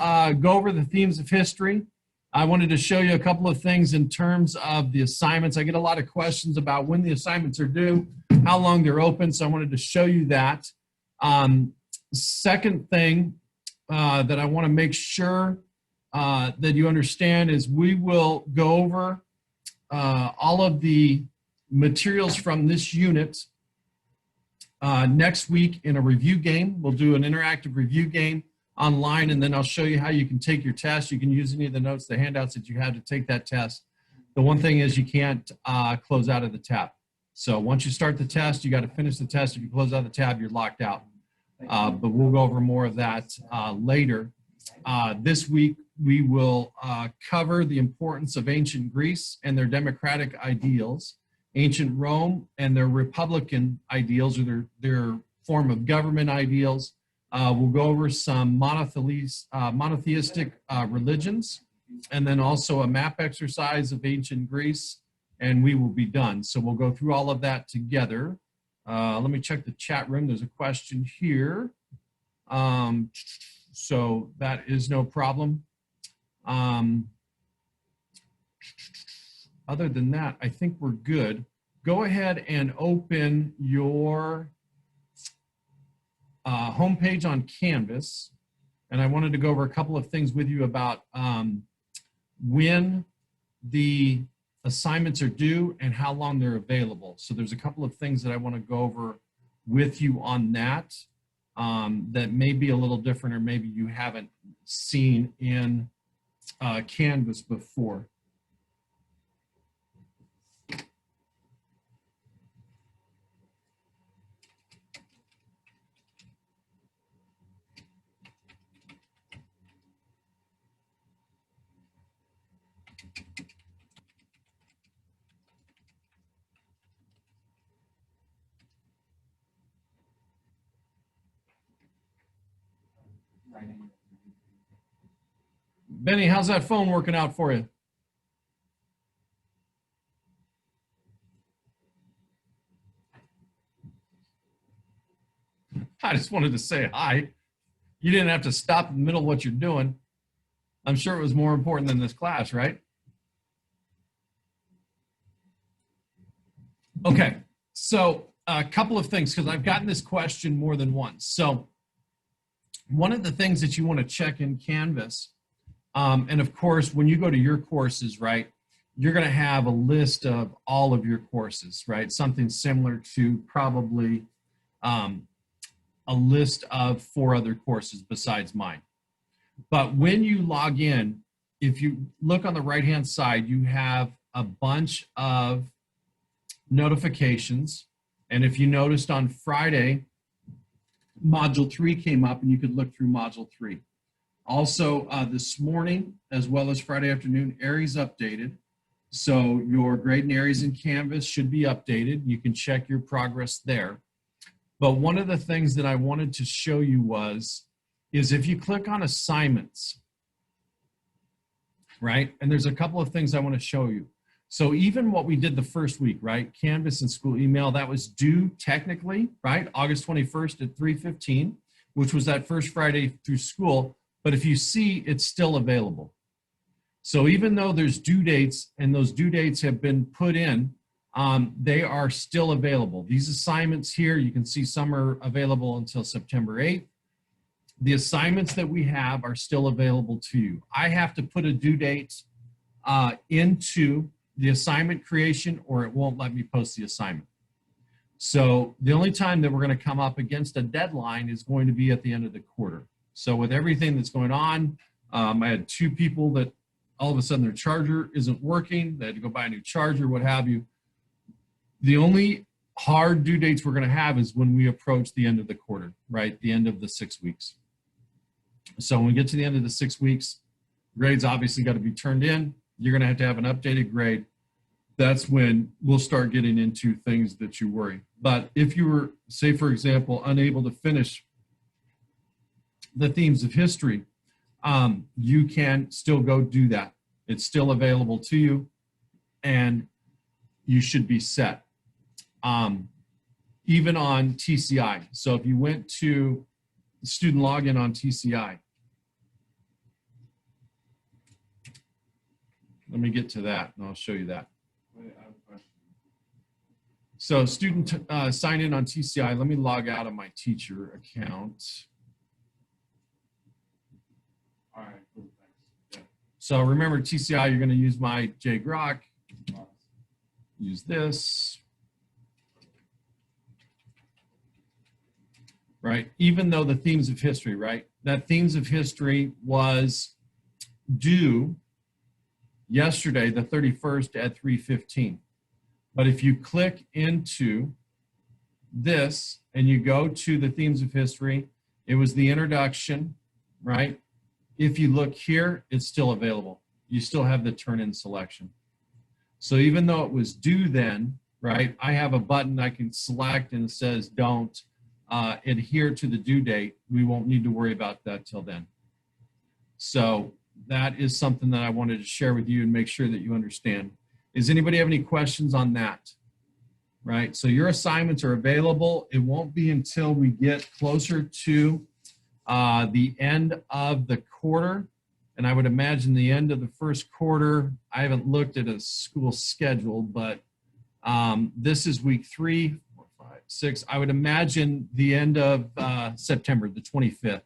go over the themes of history. I wanted to show you a couple of things in terms of the assignments. I get a lot of questions about when the assignments are due, how long they're open, so I wanted to show you that. Second thing that I want to make sure that you understand is we will go over all of the materials from this unit next week in a review game. We'll do an interactive review game online, and then I'll show you how you can take your test. You can use any of the notes, the handouts that you have to take that test. The one thing is you can't close out of the tab. So once you start the test, you got to finish the test. If you close out of the tab, you're locked out. But we'll go over more of that later. This week, we will cover the importance of ancient Greece and their democratic ideals, ancient Rome and their republican ideals, or their form of government ideals. We'll go over some monotheistic religions, and then also a map exercise of ancient Greece, and we will be done. So we'll go through all of that together. Let me check the chat room. There's a question here. So that is no problem. Other than that, I think we're good. Go ahead and open your homepage on Canvas. And I wanted to go over a couple of things with you about when the assignments are due and how long they're available. So there's a couple of things that I want to go over with you on that that may be a little different, or maybe you haven't seen in Canvas before. Benny, how's that phone working out for you? I just wanted to say hi. You didn't have to stop in the middle of what you're doing. I'm sure it was more important than this class, right? Okay, so a couple of things, because I've gotten this question more than once. So one of the things that you want to check in Canvas, and of course, when you go to your courses, right, you're going to have a list of all of your courses, right? Something similar to probably a list of 4 other courses besides mine. But when you log in, if you look on the right-hand side, you have a bunch of notifications. And if you noticed on Friday, Module 3 came up, and you could look through Module 3. Also, this morning, as well as Friday afternoon, Aries updated. So your grade in Aries and Canvas should be updated. You can check your progress there. But one of the things that I wanted to show you is if you click on assignments, right? And there's a couple of things I want to show you. So even what we did the first week, right? Canvas and school email, that was due technically, right? August 21st at 3:15, which was that first Friday through school. But if you see, it's still available. So even though there's due dates and those due dates have been put in, they are still available. These assignments here, you can see some are available until September 8th. The assignments that we have are still available to you. I have to put a due date into the assignment creation, or it won't let me post the assignment. So the only time that we're going to come up against a deadline is going to be at the end of the quarter. So with everything that's going on, I had 2 people that all of a sudden their charger isn't working. They had to go buy a new charger, what have you. The only hard due dates we're going to have is when we approach the end of the quarter, right? The end of the 6 weeks. So when we get to the end of the 6 weeks, grades obviously got to be turned in. You're going to have an updated grade. That's when we'll start getting into things that you worry. But if you were, say, for example, unable to finish the themes of history, you can still go do that. It's still available to you, and you should be set. Even on TCI. So if you went to student login on TCI, Let me get to that and I'll show you that. So student sign in on TCI. Let me log out of my teacher account. All right, cool, thanks. Yeah. So remember TCI, you're going to use my JGrok. Use this. Right? Even though the themes of history, right? That themes of history was due yesterday, the 31st at 3:15. But if you click into this and you go to the themes of history, it was the introduction, right? If you look here, it's still available. You still have the turn-in selection. So even though it was due then, right, I have a button I can select and it says don't adhere to the due date. We won't need to worry about that till then. So that is something that I wanted to share with you and make sure that you understand. Does anybody have any questions on that? Right, so your assignments are available. It won't be until we get closer to the end of the quarter. And I would imagine the end of the first quarter, I haven't looked at a school schedule, but this is week 3, 4, 5, 6. I would imagine the end of September, the 25th,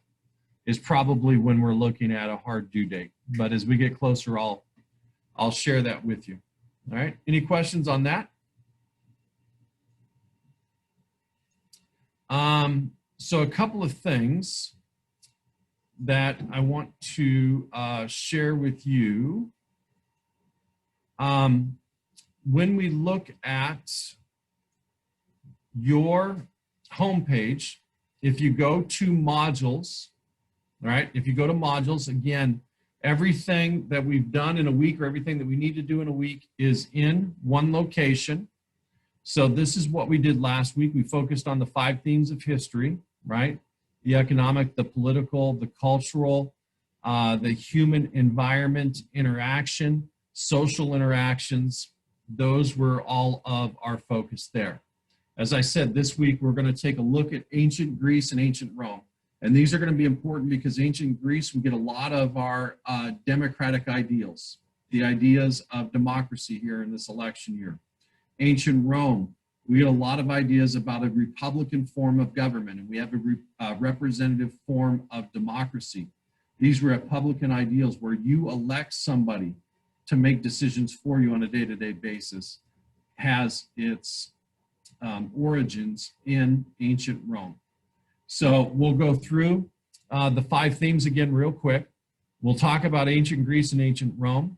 is probably when we're looking at a hard due date. But as we get closer, I'll share that with you. All right, any questions on that? So a couple of things that I want to share with you. When we look at your homepage, if you go to modules, all right, if you go to modules, again, everything that we've done in a week or everything that we need to do in a week is in one location. So this is what we did last week. We focused on the 5 themes of history, right? The economic, the political, the cultural, the human environment interaction, social interactions. Those were all of our focus there. As I said, this week we're going to take a look at ancient Greece and ancient Rome. And these are going to be important because ancient Greece, we get a lot of our democratic ideals, the ideas of democracy here in this election year. Ancient Rome, we get a lot of ideas about a republican form of government, and we have a representative form of democracy. These republican ideals where you elect somebody to make decisions for you on a day-to-day basis has its origins in ancient Rome. So we'll go through the 5 themes again real quick. We'll talk about ancient Greece and ancient Rome.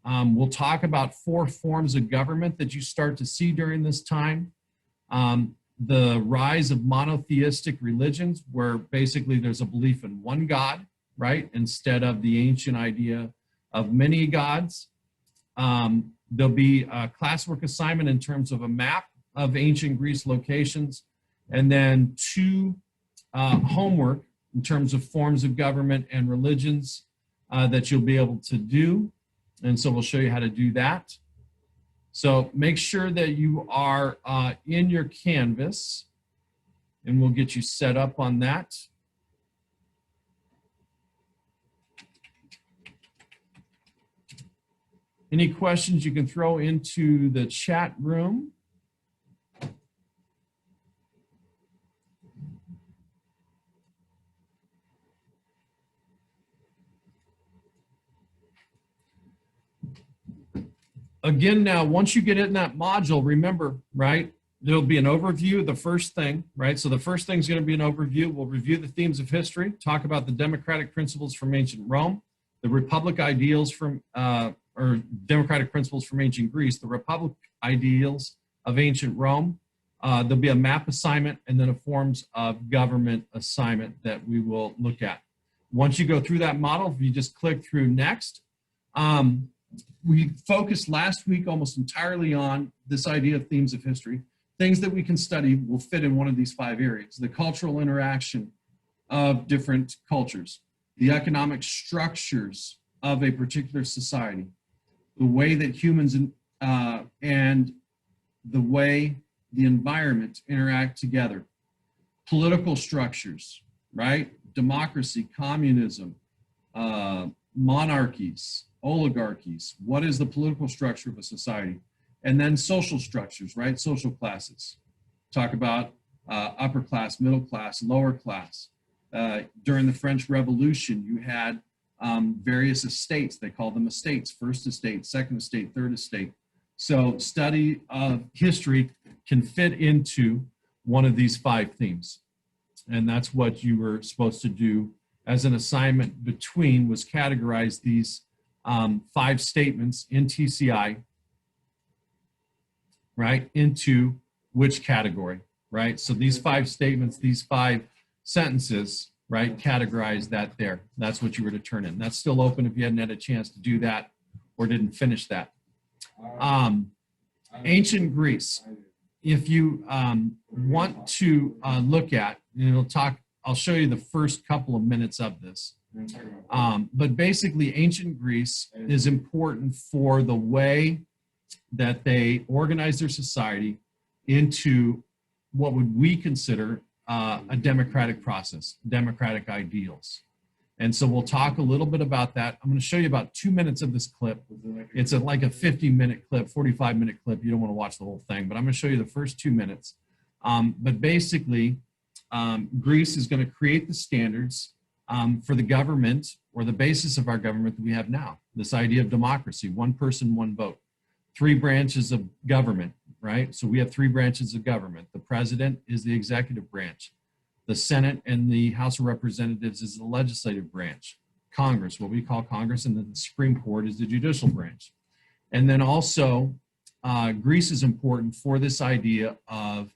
We'll talk about 4 forms of government that you start to see during this time. The rise of monotheistic religions, where basically there's a belief in one God, right? Instead of the ancient idea of many gods. There'll be a classwork assignment in terms of a map of ancient Greece locations, and then 2 homework in terms of forms of government and religions that you'll be able to do. And so we'll show you how to do that. So make sure that you are in your Canvas, and we'll get you set up on that. Any questions you can throw into the chat room. Again, now, once you get in that module, remember, right, there'll be an overview, the first thing, right? So the first thing is going to be an overview. We'll review the themes of history, talk about the democratic principles from ancient Rome, the republic ideals from, or democratic principles from ancient Greece, the republic ideals of ancient Rome. There'll be a map assignment and then a forms of government assignment that we will look at. Once you go through that model, if you just click through next, we focused last week almost entirely on this idea of themes of history. Things that we can study will fit in one of these 5 areas: the cultural interaction of different cultures, the economic structures of a particular society, the way that humans and the way the environment interact together, political structures, right? Democracy, communism, monarchies, oligarchies. What is the political structure of a society? And then social structures, right? Social classes. Talk about upper class, middle class, lower class. During the French Revolution, you had various estates. They call them estates: first estate, second estate, third estate. So study of history can fit into one of these 5 themes. And that's what you were supposed to do as an assignment between, was categorize these 5 statements in TCI, right, into which category, right? So these 5 statements, these 5 sentences, right, categorize that there. That's what you were to turn in. That's still open if you hadn't had a chance to do that or didn't finish that. Ancient Greece. If you want to look at, I'll show you the first couple of minutes of this. But basically, ancient Greece is important for the way that they organize their society into what would we consider a democratic process, democratic ideals. And so we'll talk a little bit about that. I'm going to show you about 2 minutes of this clip. It's like a 50-minute clip, 45-minute clip. You don't want to watch the whole thing, but I'm going to show you the first 2 minutes. But basically, Greece is going to create the standards for the government, or the basis of our government that we have now. This idea of democracy: 1 person, 1 vote. 3 branches of government, right? So we have 3 branches of government. The president is the executive branch. The Senate and the House of Representatives is the legislative branch. Congress, what we call Congress, and then the Supreme Court is the judicial branch. And then also, Greece is important for this idea of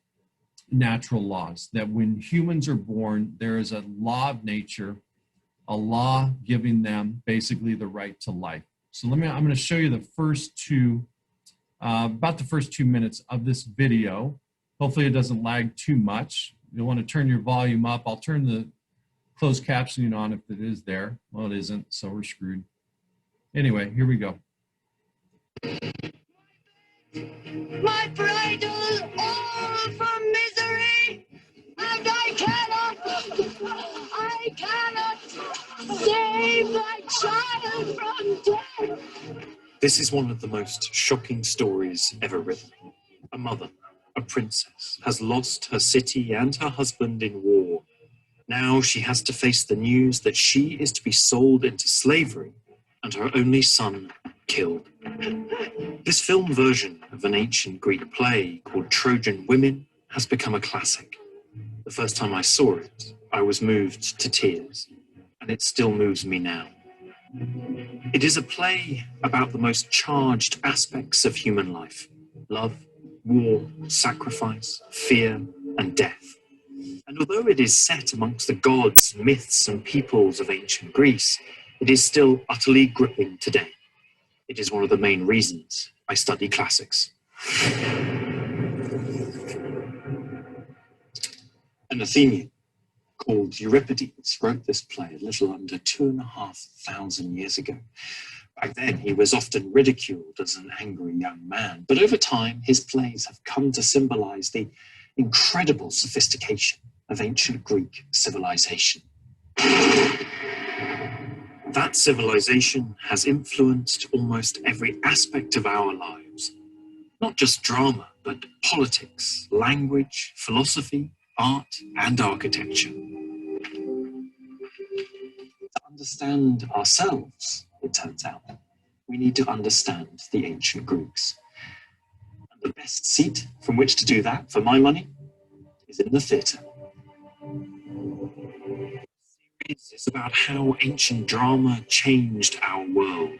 natural laws, that when humans are born, there is a law of nature, a law giving them basically the right to life. So I'm going to show you the first 2, about the first 2 minutes of this video. Hopefully it doesn't lag too much. You'll want to turn your volume up. I'll turn the closed captioning on if it is there. Well, it isn't, so we're screwed. Anyway, here we go. My bridal all from misery, and I cannot save my child from death. This is one of the most shocking stories ever written. A mother, a princess, has lost her city and her husband in war. Now she has to face the news that she is to be sold into slavery and her only son killed. This film version of an ancient Greek play called Trojan Women has become a classic. The first time I saw it, I was moved to tears, and it still moves me now. It is a play about the most charged aspects of human life: love, war, sacrifice, fear, and death. And although it is set amongst the gods, myths, and peoples of ancient Greece, it is still utterly gripping today. It is one of the main reasons I study classics. An Athenian called Euripides wrote this play a little under 2,500 years ago. Back then, he was often ridiculed as an angry young man, but over time, his plays have come to symbolize the incredible sophistication of ancient Greek civilization. That civilization has influenced almost every aspect of our lives. Not just drama, but politics, language, philosophy, art, and architecture. To understand ourselves, it turns out, we need to understand the ancient Greeks. And the best seat from which to do that, for my money, is in the theatre. The series is about how ancient drama changed our world.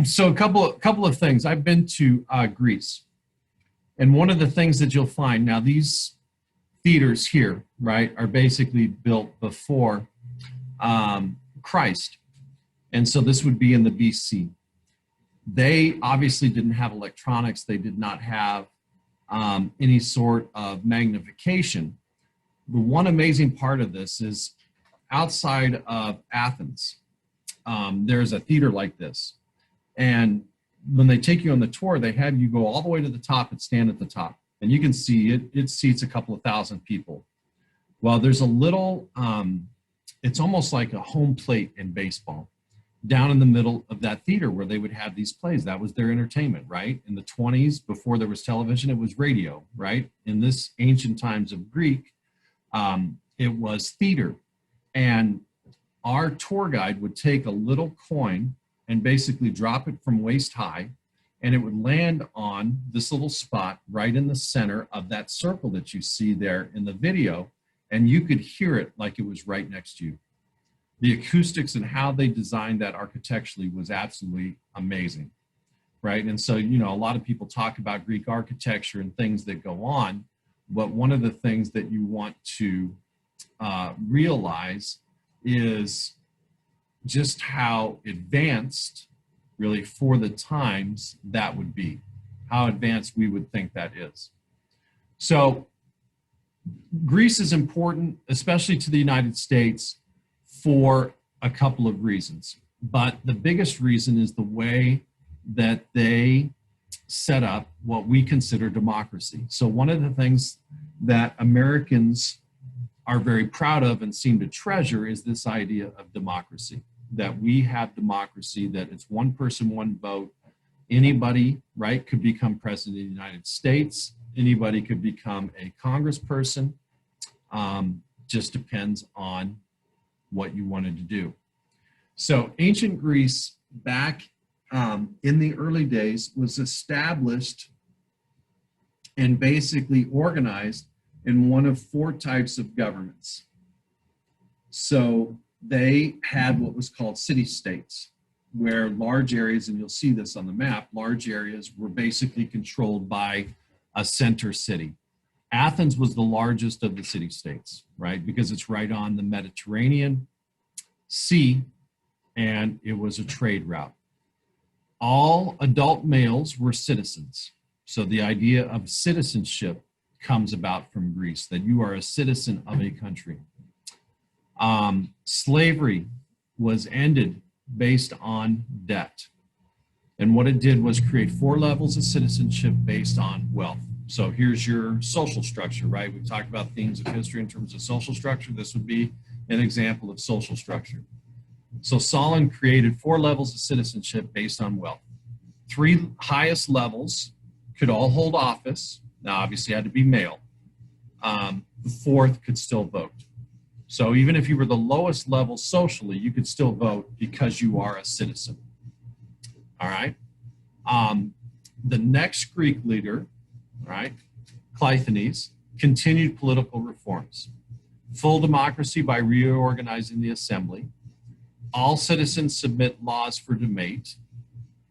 So a couple of things. I've been to Greece, and one of the things that you'll find now, these theaters here, right, are basically built before Christ, and so this would be in the BC. They obviously didn't have electronics. They did not have any sort of magnification. The one amazing part of this is outside of Athens, there's a theater like this. And when they take you on the tour, they have you go all the way to the top and stand at the top. And you can see it seats a couple of thousand people. Well, there's a little it's almost like a home plate in baseball. Down in the middle of that theater where they would have these plays, that was their entertainment, right? In the 20s, before there was television, it was radio, right? In this ancient times of Greek, it was theater. And our tour guide would take a little coin and basically drop it from waist high, and it would land on this little spot right in the center of that circle that you see there in the video, and you could hear it like it was right next to you. The acoustics and how they designed that architecturally was absolutely amazing, right? And so, you know, a lot of people talk about Greek architecture and things that go on, but one of the things that you want to realize is just how advanced, really, for the times that would be, how advanced we would think that is. So Greece is important, especially to the United States, for a couple of reasons. But the biggest reason is the way that they set up what we consider democracy. So one of the things that Americans are very proud of and seem to treasure is this idea of democracy, that we have democracy, that it's one person, one vote. Anybody, right, could become president of the United States. Anybody could become a congressperson. Just depends on what you wanted to do. So ancient Greece back in the early days was established and basically organized in one of four types of governments. So they had what was called city-states, where large areas, and you'll see this on the map, large areas were basically controlled by a center city. Athens was the largest of the city-states, right? Because it's right on the Mediterranean Sea, and it was a trade route. All adult males were citizens. So the idea of citizenship comes about from Greece, that you are a citizen of a country. Slavery was ended based on debt. And what it did was create four levels of citizenship based on wealth. So here's your social structure, right? We've talked about themes of history in terms of social structure. This would be an example of social structure. So Solon created four levels of citizenship based on wealth. Three highest levels could all hold office. Now, obviously, had to be male. The fourth could still vote. So even if you were the lowest level socially, you could still vote because you are a citizen. All right. The next Greek leader, right, Cleisthenes, continued political reforms. Full democracy by reorganizing the assembly. All citizens submit laws for debate.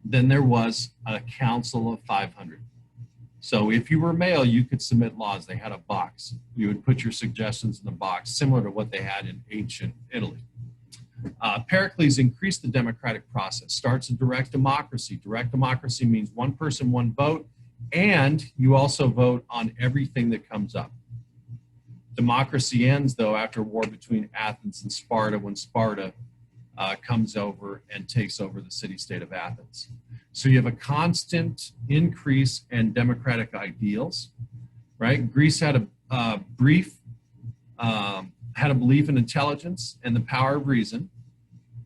Then there was a council of 500. So if you were male, you could submit laws. They had a box. You would put your suggestions in the box, similar to what they had in ancient Italy. Pericles increased the democratic process, starts a direct democracy. Direct democracy means one person, one vote, and you also vote on everything that comes up. Democracy ends, though, after a war between Athens and Sparta, when Sparta comes over and takes over the city-state of Athens. So you have a constant increase in democratic ideals, right? Greece had a belief in intelligence and the power of reason,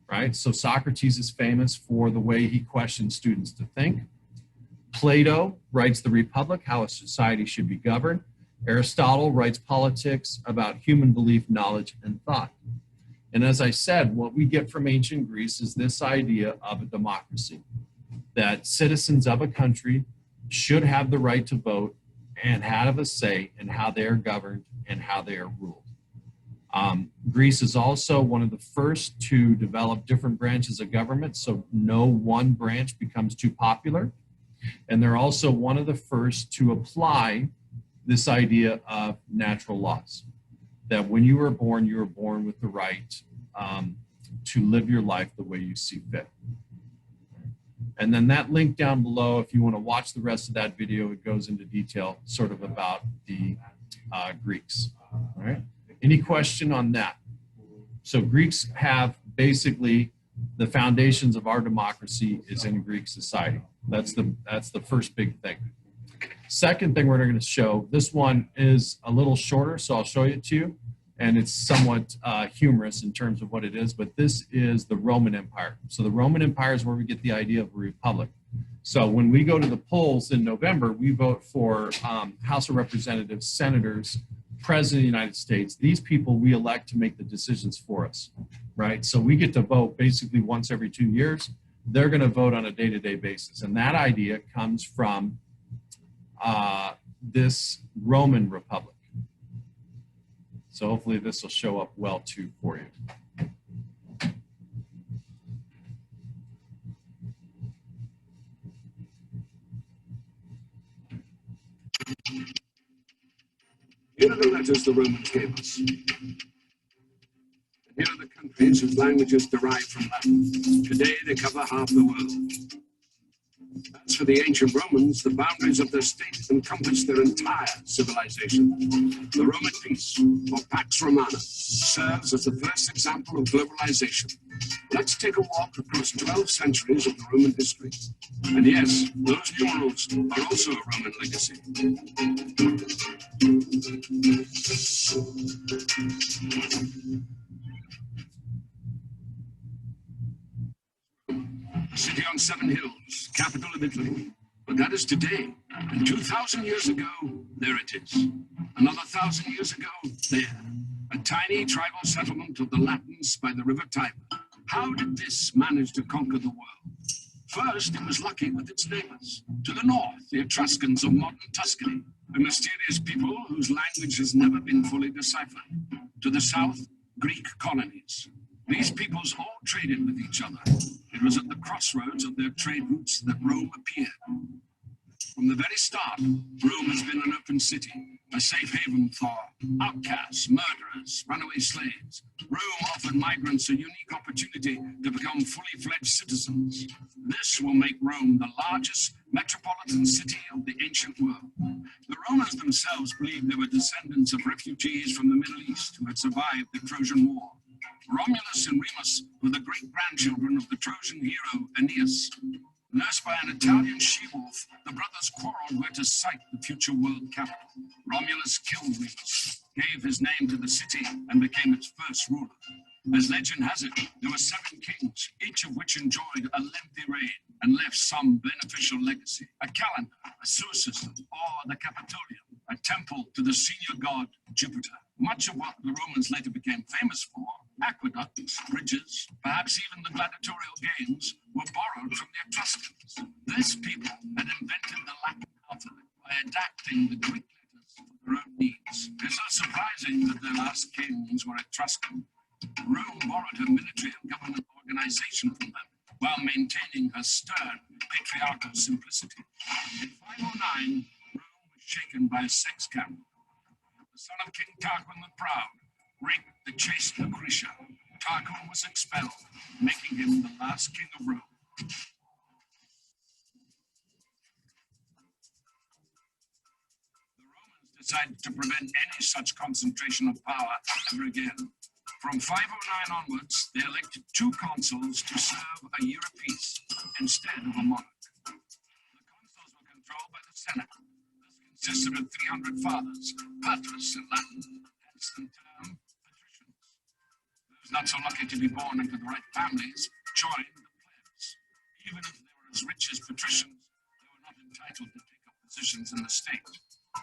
right? So Socrates is famous for the way he questions students to think. Plato writes The Republic, how a society should be governed. Aristotle writes Politics, about human belief, knowledge, and thought. And as I said, what we get from ancient Greece is this idea of a democracy, that citizens of a country should have the right to vote and have a say in how they are governed and how they are ruled. Greece is also one of the first to develop different branches of government, so no one branch becomes too popular. And they're also one of the first to apply this idea of natural laws, that when you were born with the right to live your life the way you see fit. And then that link down below, if you want to watch the rest of that video, it goes into detail sort of about the Greeks. All right. Any question on that? So Greeks have basically the foundations of our democracy is in Greek society. That's the first big thing. Second thing we're going to show, this one is a little shorter, so I'll show it to you. and it's somewhat humorous in terms of what it is, but this is the Roman Empire. So the Roman Empire is where we get the idea of a republic. So when we go to the polls in November, we vote for House of Representatives, senators, President of the United States. These people we elect to make the decisions for us, right? So we get to vote basically once every 2 years. They're going to vote on a day-to-day basis. And that idea comes from this Roman Republic. So hopefully this will show up well too for you. Here are the letters the Romans gave us. And here are the countries whose languages derive from Latin. Today they cover half the world. As for the ancient Romans, the boundaries of their state encompassed their entire civilization. The Roman peace, or Pax Romana, serves as the first example of globalization. Let's take a walk across 12 centuries of the Roman history. And yes, those numerals are also a Roman legacy. A city on 7 hills, capital of Italy. But that is today. And 2,000 years ago, there it is. Another 1,000 years ago, there. A tiny tribal settlement of the Latins by the river Tiber. How did this manage to conquer the world? First, it was lucky with its neighbors. To the north, the Etruscans of modern Tuscany, a mysterious people whose language has never been fully deciphered. To the south, Greek colonies. These peoples all traded with each other. It was at the crossroads of their trade routes that Rome appeared. From the very start, Rome has been an open city, a safe haven for outcasts, murderers, runaway slaves. Rome offered migrants a unique opportunity to become fully fledged citizens. This will make Rome the largest metropolitan city of the ancient world. The Romans themselves believed they were descendants of refugees from the Middle East who had survived the Trojan War. Romulus and Remus were the great-grandchildren of the Trojan hero Aeneas. Nursed by an Italian she-wolf, the brothers quarreled where to site the future world capital. Romulus killed Remus, gave his name to the city, and became its first ruler. As legend has it, there were 7 kings, each of which enjoyed a lengthy reign and left some beneficial legacy. A calendar, a sewer system, or the Capitolium, a temple to the senior god Jupiter. Much of what the Romans later became famous for, aqueducts, bridges, perhaps even the gladiatorial games, were borrowed from the Etruscans. This people had invented the Latin alphabet by adapting the Greek letters for their own needs. It's not surprising that their last kings were Etruscan. Rome borrowed her military and government organization from them, while maintaining her stern, patriarchal simplicity. In 509, Rome was shaken by a sex scandal. The son of King Tarquin the Proud raped the chaste Lucretia. Tarquin was expelled, making him the last king of Rome. The Romans decided to prevent any such concentration of power ever again. From 509 onwards, they elected 2 consuls to serve a year apiece instead of a monarch. The consuls were controlled by the Senate. This consisted of 300 fathers, patres in Latin, hence the term patricians. Those not so lucky to be born into the right families joined the plebs. Even if they were as rich as patricians, they were not entitled to take up positions in the state.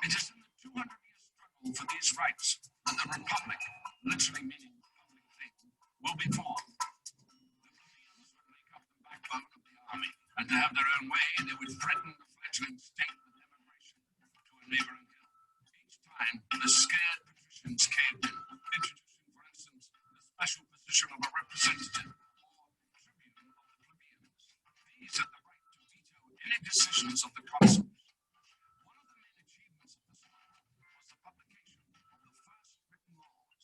It is in the 200-year struggle for these rights that the Republic, literally meaning public faith, will be formed. The plebeians would make up the backbone of the army, and to have their own way, they would threaten the fledgling state with emigration to a neighboring hill. Each time, the scared patricians caved in, introducing, for instance, the special position of a representative or tribune of the plebeians. These had the right to veto any decisions of the consuls. One of the main achievements of this war was the publication of the first written laws.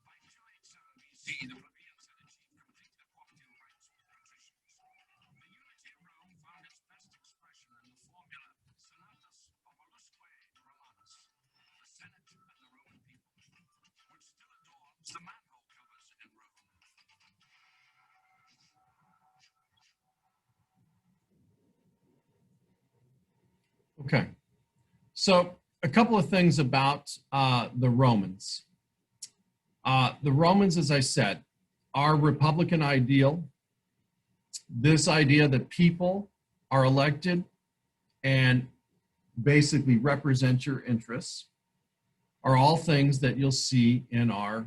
By 287 BC, the plebeians had achieved complete equality of rights with patricians. The unity of Rome found its best expression in the formula Senatus Populusque Romanus, the Senate of the Roman people, which still adorns the manhole covers in Rome. Okay. So a couple of things about the Romans. The Romans, as I said, are Republican ideal. This idea that people are elected and basically represent your interests are all things that you'll see in our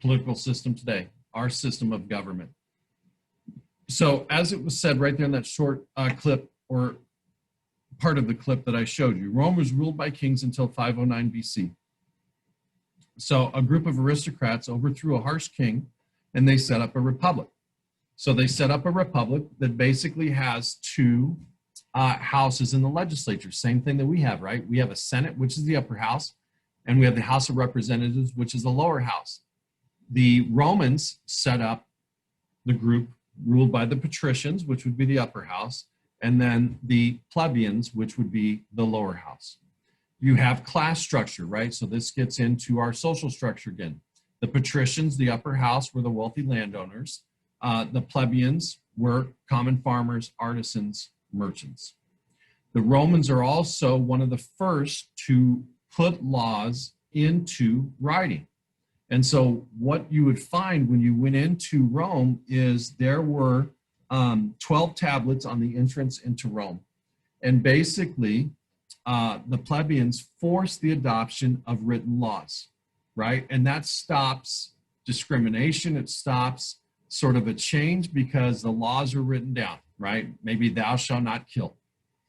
political system today, our system of government. So as it was said right there in that short clip, or part of the clip that I showed you, Rome was ruled by kings until 509 BC. So a group of aristocrats overthrew a harsh king and they set up a republic. So they set up a republic that basically has two houses in the legislature. Same thing that we have, right? We have a Senate, which is the upper house, and we have the House of Representatives, which is the lower house. The Romans set up the group ruled by the patricians, which would be the upper house, and then the plebeians, which would be the lower house. You have class structure, right? So this gets into our social structure again. The patricians, the upper house, were the wealthy landowners. The plebeians were common farmers, artisans, merchants. The Romans are also one of the first to put laws into writing. And so what you would find when you went into Rome is there were 12 tablets on the entrance into Rome. And basically, the plebeians forced the adoption of written laws, right? And that stops discrimination. It stops sort of a change because the laws are written down, right? Maybe thou shalt not kill.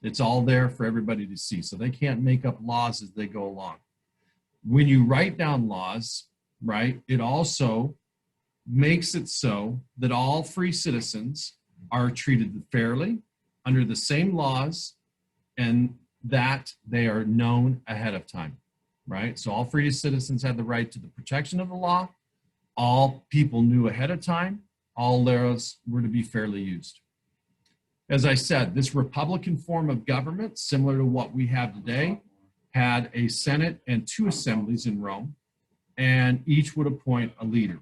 It's all there for everybody to see. So they can't make up laws as they go along. When you write down laws, right, it also makes it so that all free citizens are treated fairly under the same laws and that they are known ahead of time, right? So all free citizens had the right to the protection of the law. All people knew ahead of time. All laws were to be fairly used. As I said, this Republican form of government, similar to what we have today, had a Senate and two assemblies in Rome, and each would appoint a leader.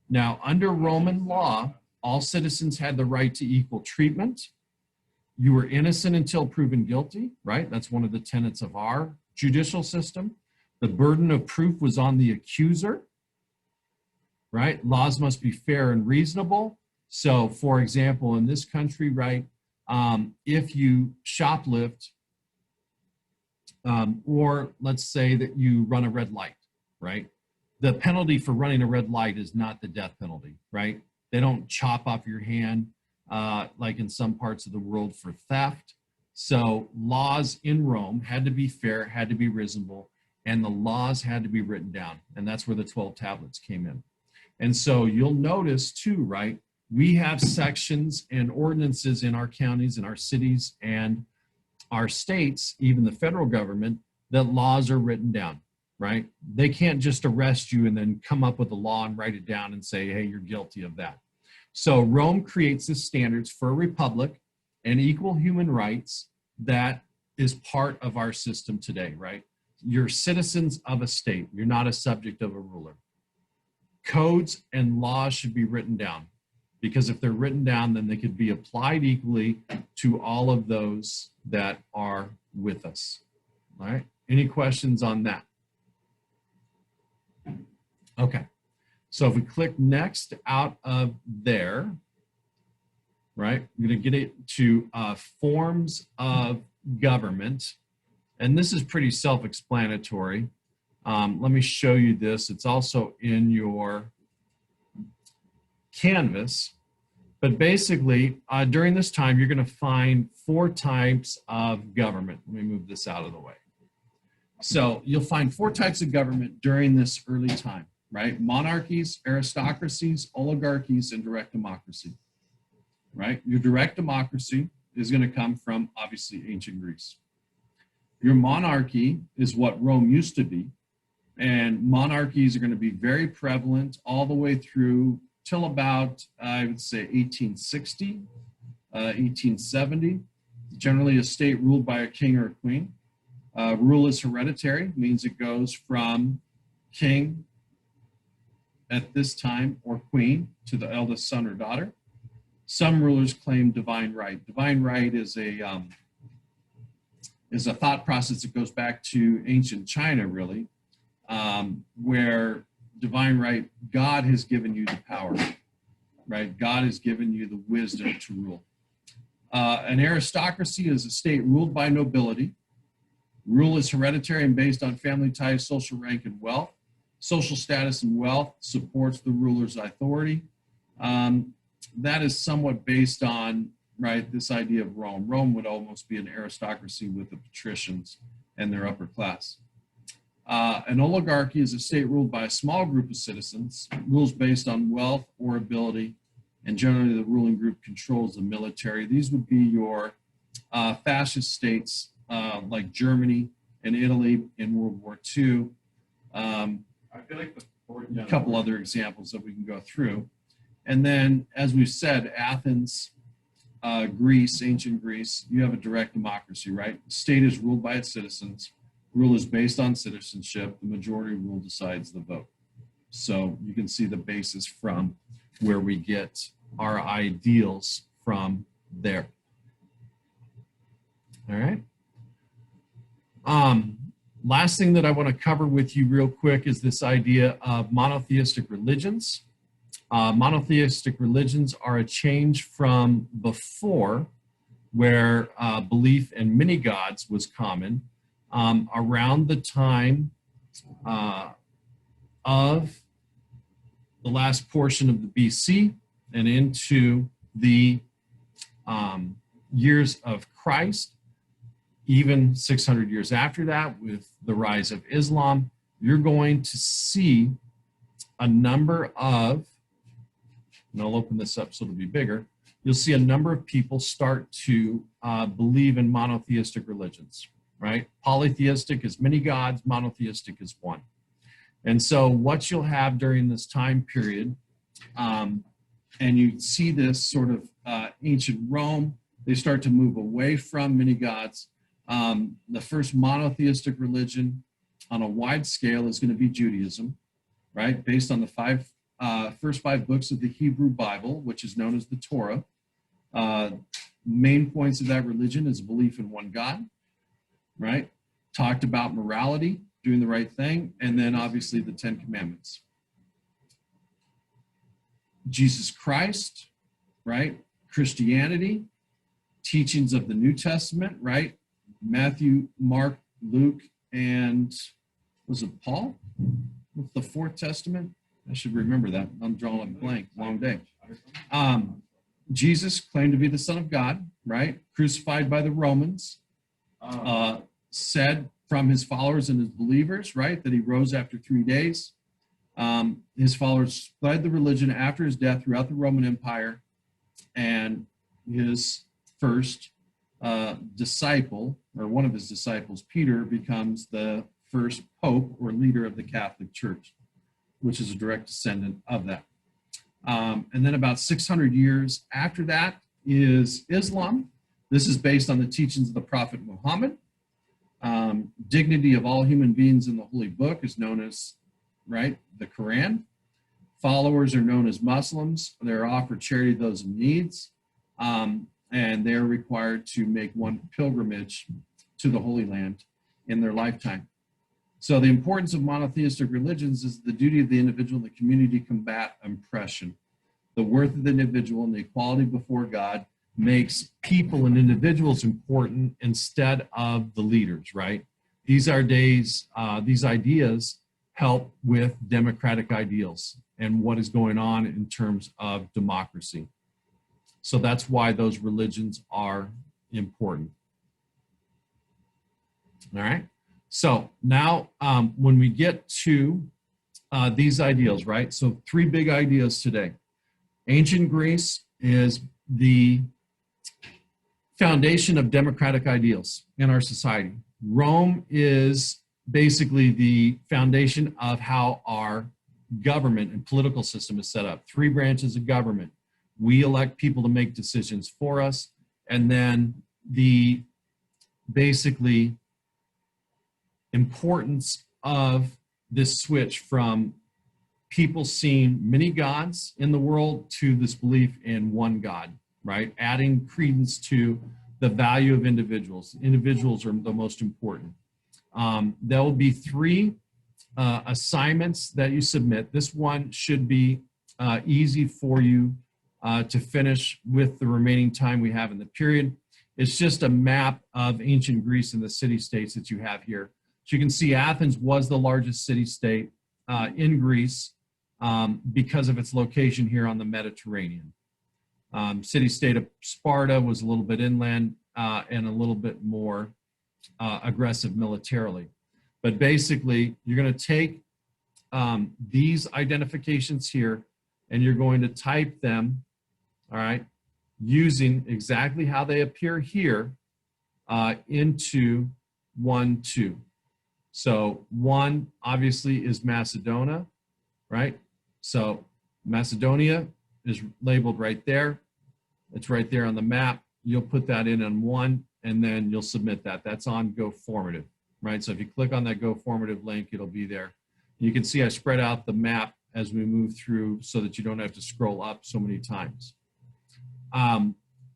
Now, under Roman law, all citizens had the right to equal treatment. You were innocent until proven guilty, right? That's one of the tenets of our judicial system. The burden of proof was on the accuser, right? Laws must be fair and reasonable. So, for example, in this country, right, if you shoplift, or let's say that you run a red light, right? The penalty for running a red light is not the death penalty, right? They don't chop off your hand like in some parts of the world for theft. So laws in Rome had to be fair, had to be reasonable, and the laws had to be written down. And that's where the 12 tablets came in. And so you'll notice too, right? We have sections and ordinances in our counties, in our cities, and our states, even the federal government, that laws are written down, right? They can't just arrest you and then come up with a law and write it down and say, hey, you're guilty of that. So Rome creates the standards for a republic and equal human rights that is part of our system today, right? You're citizens of a state. You're not a subject of a ruler. Codes and laws should be written down, because if they're written down, then they could be applied equally to all of those that are with us. All right. Any questions on that? Okay. So if we click next out of there, right, I'm going to get it to forms of government. And this is pretty self-explanatory. Let me show you this. It's also in your Canvas. But basically, during this time, you're going to find 4 types of government. Let me move this out of the way. So you'll find 4 types of government during this early time, right? Monarchies, aristocracies, oligarchies, and direct democracy, right? Your direct democracy is going to come from, obviously, ancient Greece. Your monarchy is what Rome used to be, and monarchies are going to be very prevalent all the way through till about, I would say, 1860, 1870. Generally a state ruled by a king or a queen. Rule is hereditary, means it goes from king at this time or queen to the eldest son or daughter. Some rulers claim divine right. Divine right is a thought process that goes back to ancient China, really, where divine right, God has given you the power, right? God has given you the wisdom to rule. An aristocracy is a state ruled by nobility. Rule is hereditary and based on family ties, social rank, and wealth. Social status and wealth supports the ruler's authority. That is somewhat based on, right, this idea of Rome. Rome would almost be an aristocracy with the patricians and their upper class. An oligarchy is a state ruled by a small group of citizens, rules based on wealth or ability, and generally the ruling group controls the military. These would be your fascist states like Germany and Italy in World War II. I feel like a couple other examples that we can go through. And then, as we've said, Athens, Greece, ancient Greece, you have a direct democracy, right? The state is ruled by its citizens. Rule is based on citizenship. The majority rule decides the vote. So you can see the basis from where we get our ideals from there. All right. Last thing that I want to cover with you real quick is this idea of monotheistic religions. Monotheistic religions are a change from before, where belief in many gods was common, around the time of the last portion of the BC and into the years of Christ. Even 600 years after that, with the rise of Islam, you're going to see a number of, and I'll open this up so it'll be bigger, you'll see a number of people start to believe in monotheistic religions, right? Polytheistic is many gods, monotheistic is one. And so what you'll have during this time period, and you see this sort of ancient Rome, they start to move away from many gods. The first monotheistic religion on a wide scale is going to be Judaism, right? Based on the first five books of the Hebrew Bible, which is known as the Torah. Main points of that religion is belief in one God, right? Talked about morality, doing the right thing, and then obviously the 10 Commandments. Jesus Christ, right? Christianity, teachings of the New Testament, right? Matthew, Mark, Luke, and was it Paul? With the Fourth Testament? I should remember that. I'm drawing a blank. Long day. Jesus claimed to be the Son of God, right? Crucified by the Romans. Said from his followers and his believers, right, that he rose after 3 days. His followers spread the religion after his death throughout the Roman Empire. And his first disciple, or one of his disciples, Peter, becomes the first pope or leader of the Catholic Church, which is a direct descendant of that. And then about 600 years after that is Islam. This is based on the teachings of the Prophet Muhammad. Dignity of all human beings in the Holy Book is known as, right, the Quran. Followers are known as Muslims. They're offered charity to those in needs. And they're required to make one pilgrimage to the Holy Land in their lifetime. So the importance of monotheistic religions is the duty of the individual and the community to combat oppression. The worth of the individual and the equality before God makes people and individuals important instead of the leaders, right? These are days, these ideas help with democratic ideals and what is going on in terms of democracy. So that's why those religions are important. All right. So now when we get to these ideals, right? So 3 big ideas today. Ancient Greece is the foundation of democratic ideals in our society. Rome is basically the foundation of how our government and political system is set up. 3 branches of government. We elect people to make decisions for us. And then the basically importance of this switch from people seeing many gods in the world to this belief in one God, right? Adding credence to the value of individuals. Individuals are the most important. There will be 3 assignments that you submit. This one should be easy for you to finish with the remaining time we have in the period. It's just a map of ancient Greece and the city-states that you have here. So you can see Athens was the largest city-state in Greece because of its location here on the Mediterranean. City-state of Sparta was a little bit inland and a little bit more aggressive militarily. But basically, you're going to take these identifications here and you're going to type them, all right, using exactly how they appear here into 1, 2. So 1 obviously is Macedonia, right? So Macedonia is labeled right there. It's right there on the map. You'll put that in on 1 and then you'll submit that. That's on Go Formative, right? So if you click on that Go Formative link, it'll be there. You can see I spread out the map as we move through so that you don't have to scroll up so many times.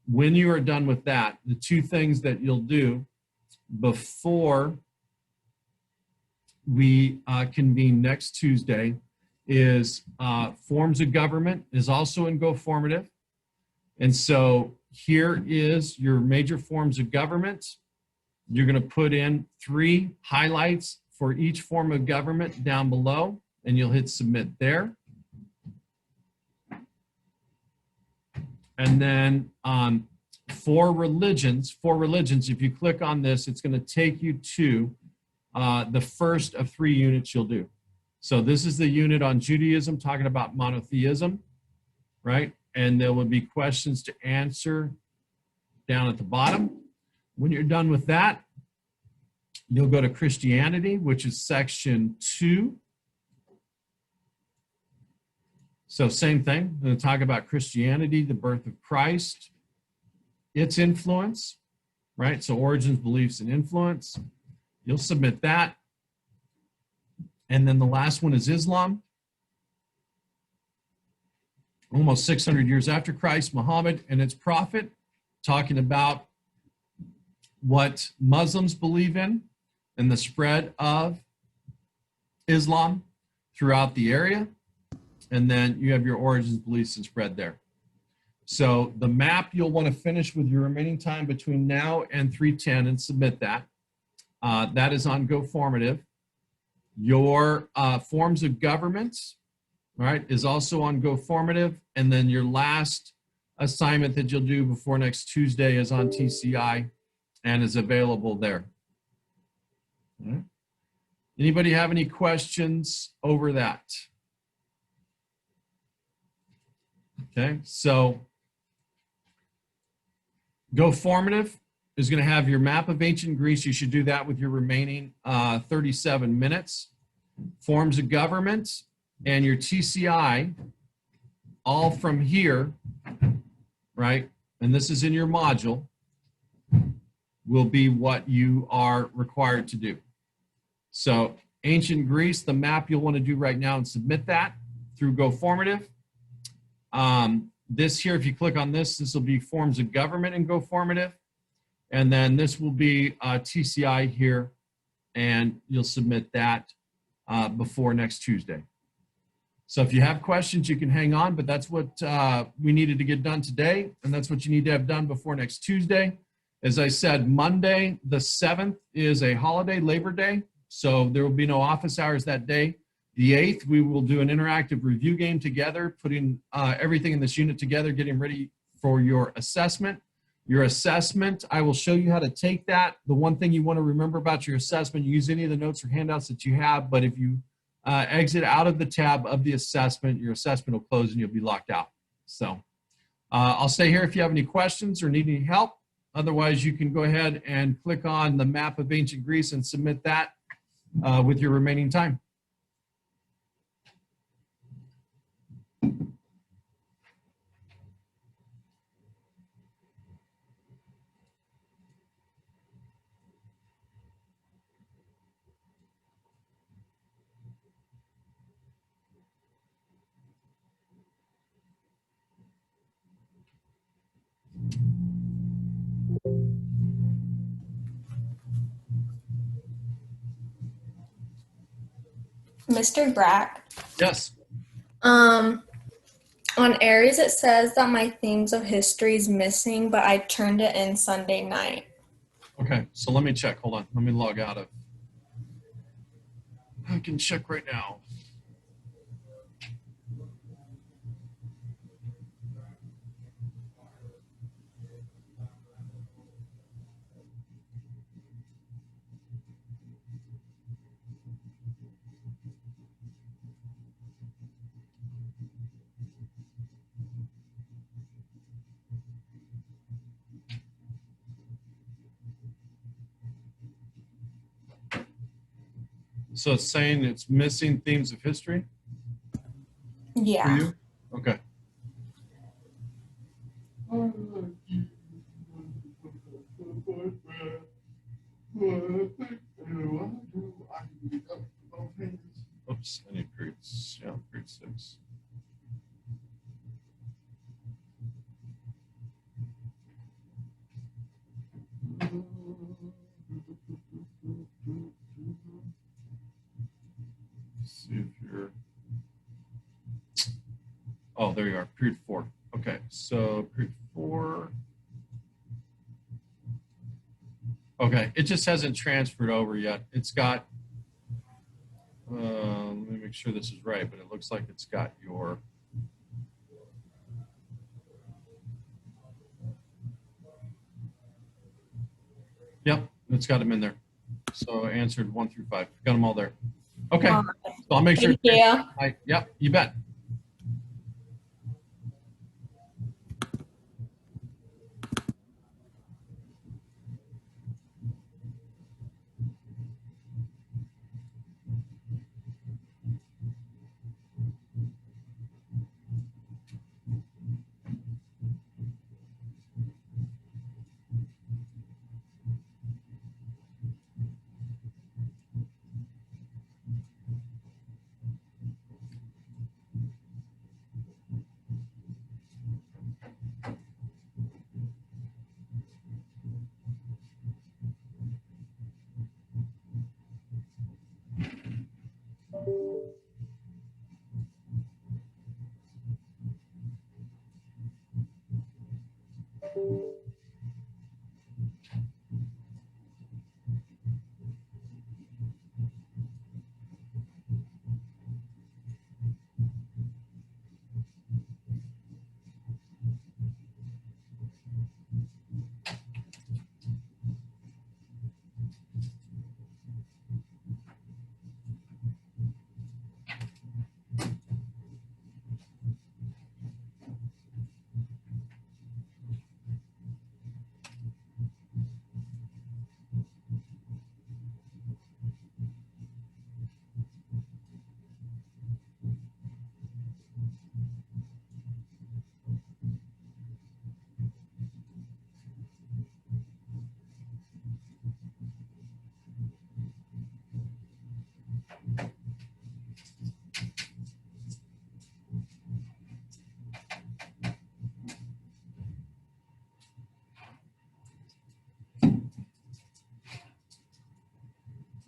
When you are done with that, the 2 things that you'll do before we convene next Tuesday is forms of government is also in Go Formative. And so here is your major forms of government. You're going to put in 3 highlights for each form of government down below, and you'll hit submit there. And then for religions, if you click on this, it's going to take you to the first of 3 units you'll do. So this is the unit on Judaism, talking about monotheism, right? And there will be questions to answer down at the bottom. When you're done with that, you'll go to Christianity, which is section 2. So same thing, I'm going to talk about Christianity, the birth of Christ, its influence, right? So origins, beliefs, and influence. You'll submit that. And then the last one is Islam. Almost 600 years after Christ, Muhammad and its prophet, talking about what Muslims believe in and the spread of Islam throughout the area. And then you have your origins, beliefs, and spread there. So the map you'll want to finish with your remaining time between now and 3:10 and submit that. That is on Go Formative. Your forms of government, right, is also on Go Formative. And then your last assignment that you'll do before next Tuesday is on TCI and is available there. All right. Anybody have any questions over that? Okay, so Go Formative is going to have your map of ancient Greece. You should do that with your remaining 37 minutes. Forms of government and your TCI, all from here, right? And this is in your module, will be what you are required to do. So ancient Greece, the map you'll want to do right now and submit that through Go Formative. This here, if you click on this, this will be forms of government in Go Formative. And then this will be TCI here, and you'll submit that before next Tuesday. So if you have questions, you can hang on, but that's what we needed to get done today, and that's what you need to have done before next Tuesday. As I said, Monday the 7th is a holiday, Labor Day, so there will be no office hours that day. The 8th, we will do an interactive review game together, putting everything in this unit together, getting ready for your assessment. Your assessment, I will show you how to take that. The one thing you want to remember about your assessment, you use any of the notes or handouts that you have, but if you exit out of the tab of the assessment, your assessment will close and you'll be locked out. So I'll stay here if you have any questions or need any help. Otherwise, you can go ahead and click on the map of ancient Greece and submit that with your remaining time. Mr. Brack. Yes. On Aries, it says that my themes of history is missing, but I turned it in Sunday night. Okay, so let me check. Hold on. Let me log out of. I can check right now. So it's saying it's missing themes of history for Yeah. you? Okay. Oops, I need grades. Yeah, grade 6. See if you're. Oh, there you are. Period 4. Okay, so period 4. Okay, it just hasn't transferred over yet. It's got. Let me make sure this is right, but it looks like it's got your. Yep, it's got them in there. So I answered 1 through 5. Got them all there. Okay, so I'll make sure. Thank you. Yep, you bet.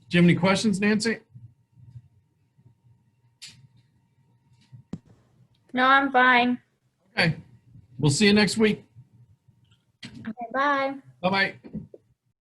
Do you have any questions, Nancy? No, I'm fine. Okay. We'll see you next week. Okay, bye. Bye-bye.